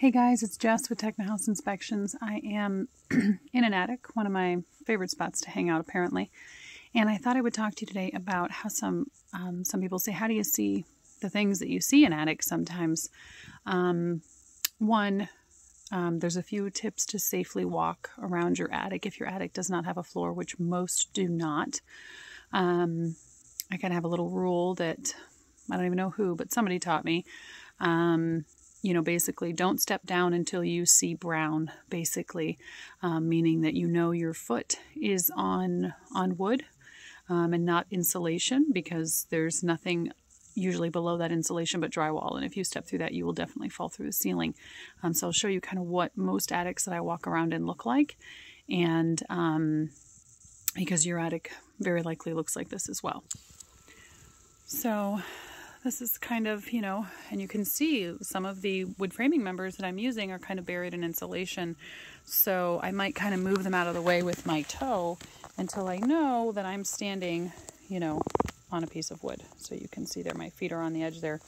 Hey guys, it's Jess with House Inspections. I am in an attic, one of my favorite spots to hang out apparently. And I thought I would talk to you today about how some people say, how do you see the things that you see in attics sometimes? There's a few tips to safely walk around your attic if your attic does not have a floor, which most do not. I kind of have a little rule that I don't even know who, but somebody taught me. Basically don't step down until you see brown, basically, meaning that you know your foot is on wood and not insulation, because there's nothing usually below that insulation but drywall, and if you step through that you will definitely fall through the ceiling. So I'll show you kind of what most attics that I walk around in look like, and because your attic very likely looks like this as well. So this is kind of, and you can see some of the wood framing members that I'm using are kind of buried in insulation. So I might kind of move them out of the way with my toe until I know that I'm standing, on a piece of wood. So you can see there, my feet are on the edge there.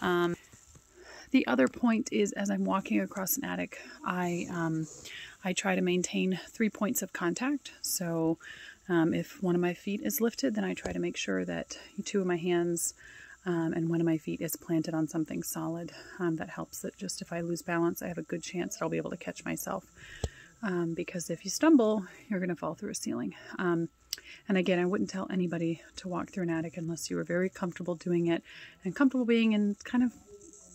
The other point is, as I'm walking across an attic, I try to maintain 3 points of contact. So if one of my feet is lifted, then I try to make sure that 2 of my hands and one of my feet is planted on something solid. That helps that just if I lose balance, I have a good chance that I'll be able to catch myself. Because if you stumble, you're going to fall through a ceiling. And again, I wouldn't tell anybody to walk through an attic unless you were very comfortable doing it and comfortable being in kind of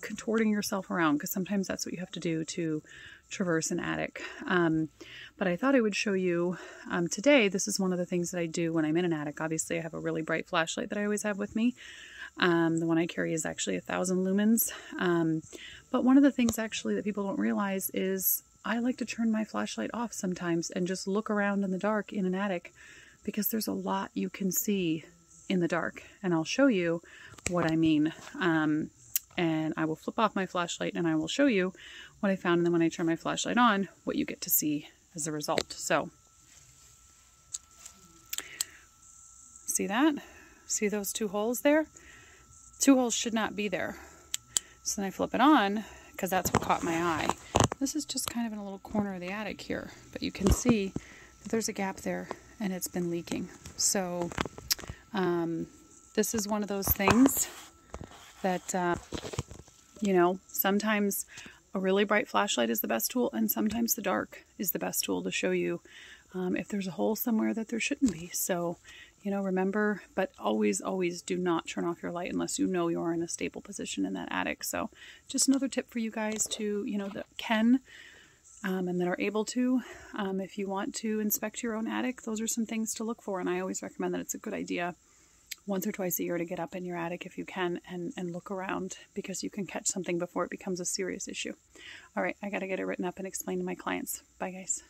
contorting yourself around, because sometimes that's what you have to do to traverse an attic. But I thought I would show you today. This is one of the things that I do when I'm in an attic. Obviously, I have a really bright flashlight that I always have with me. The one I carry is actually 1,000 lumens. But one of the things actually that people don't realize is I like to turn my flashlight off sometimes and just look around in the dark in an attic, because there's a lot you can see in the dark. And I'll show you what I mean. And I will flip off my flashlight and I will show you what I found. And then when I turn my flashlight on, what you get to see as a result. So, see that? See those 2 holes there? 2 holes should not be there. So then I flip it on, because that's what caught my eye. This is just kind of in a little corner of the attic here, but you can see that there's a gap there and it's been leaking. So this is one of those things that, sometimes a really bright flashlight is the best tool, and sometimes the dark is the best tool to show you if there's a hole somewhere that there shouldn't be. So, remember, but always, always do not turn off your light unless you know you're in a stable position in that attic. So just another tip for you guys to, that can and that are able to, if you want to inspect your own attic, those are some things to look for. And I always recommend that it's a good idea once or twice a year to get up in your attic if you can and look around, because you can catch something before it becomes a serious issue. All right, I got to get it written up and explain to my clients. Bye, guys.